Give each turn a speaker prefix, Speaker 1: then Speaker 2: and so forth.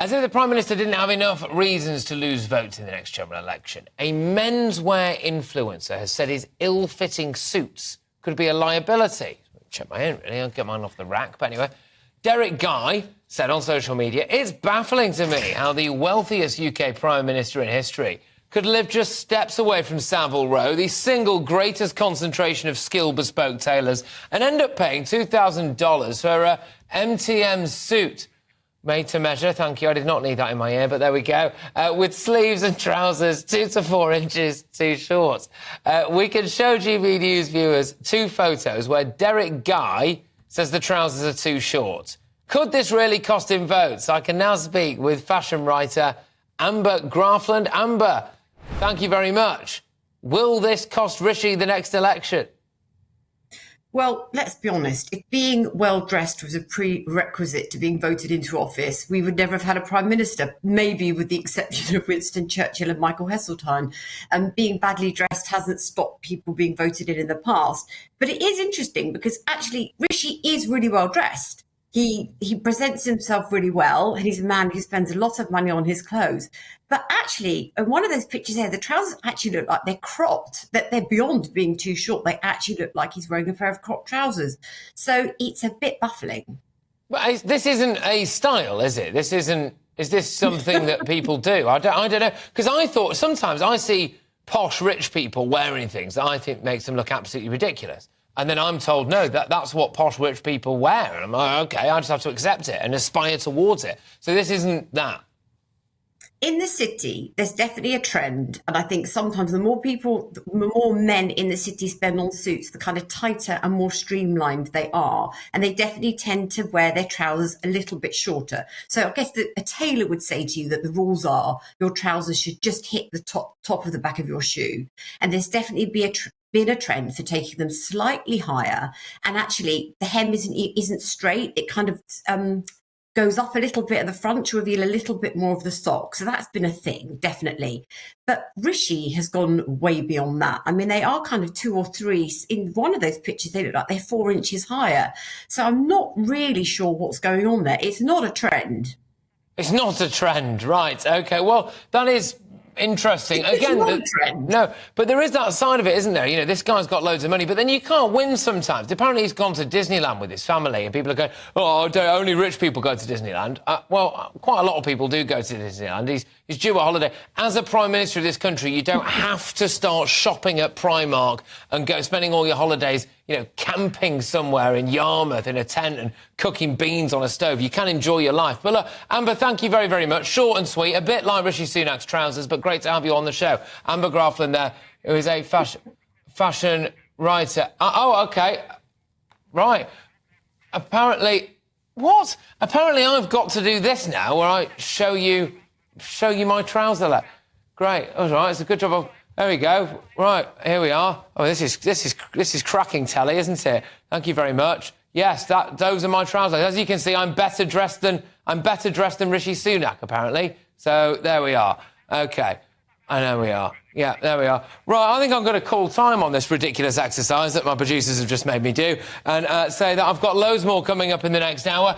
Speaker 1: As if the Prime Minister didn't have enough reasons to lose votes in the next general election, a menswear influencer has said his ill-fitting suits could be a liability. Check my own, really. I'll get mine off the rack. But anyway, Derek Guy said on social media, "It's baffling to me how the wealthiest UK Prime Minister in history could live just steps away from Savile Row, the single greatest concentration of skilled bespoke tailors, and end up paying $2,000 for a MTM suit. Made to measure, thank you. I did not need that in my ear, but there we go. With sleeves and trousers 2 to 4 inches too short." We can show GB News viewers 2 photos where Derek Guy says the trousers are too short. Could this really cost him votes? I can now speak with fashion writer Amber Graafland. Amber, thank you very much. Will this cost Rishi the next election?
Speaker 2: Well, let's be honest. If being well-dressed was a prerequisite to being voted into office, we would never have had a Prime Minister, maybe with the exception of Winston Churchill and Michael Heseltine. And being badly dressed hasn't stopped people being voted in the past. But it is interesting because actually Rishi is really well-dressed. He presents himself really well, and he's a man who spends a lot of money on his clothes. But actually, in one of those pictures there, the trousers actually look like they're cropped, that they're beyond being too short. They actually look like he's wearing a pair of cropped trousers. So it's a bit baffling.
Speaker 1: But this isn't a style, is it? Is this something that people do? I don't know. Because I thought sometimes I see posh rich people wearing things that I think makes them look absolutely ridiculous. And then I'm told, no, that's what posh rich people wear. And I'm like, OK, I just have to accept it and aspire towards it. So this isn't that.
Speaker 2: In the city, there's definitely a trend. And I think sometimes the more men in the city spend on suits, the kind of tighter and more streamlined they are. And they definitely tend to wear their trousers a little bit shorter. So I guess a tailor would say to you that the rules are your trousers should just hit the top of the back of your shoe. And there's definitely been a trend for taking them slightly higher, and actually the hem isn't straight. It kind of goes up a little bit at the front to reveal a little bit more of the sock. So that's been a thing, definitely. But Rishi has gone way beyond that. I mean, they are kind of 2 or 3. In one of those pictures, they look like they're 4 inches higher. So I'm not really sure what's going on there. It's not a trend.
Speaker 1: It's not a trend, right? OK, well, that is interesting.
Speaker 2: Again,
Speaker 1: no, but there is that side of it, isn't there? You know, this guy's got loads of money, but then you can't win sometimes. Apparently he's gone to Disneyland with his family and people are going, oh, only rich people go to Disneyland. Well, quite a lot of people do go to Disneyland. He's due a holiday. As a Prime Minister of this country, you don't have to start shopping at Primark and go spending all your holidays, you know, camping somewhere in Yarmouth in a tent and cooking beans on a stove. You can enjoy your life. But look, Amber, thank you very, very much. Short and sweet, a bit like Rishi Sunak's trousers, but great to have you on the show. Amber Graafland there, who is a fashion writer. Oh, OK. Right. Apparently, what? Apparently I've got to do this now where I show you my trouser leg. Great. All right, it's a good job of... There we go. Right, here we are. Oh, this is cracking telly, isn't it? Thank you very much. Yes, those are my trousers. As you can see, I'm better dressed than Rishi Sunak, apparently. So there we are. OK. And there we are. Yeah, there we are. Right, I think I'm going to call time on this ridiculous exercise that my producers have just made me do and say that I've got loads more coming up in the next hour.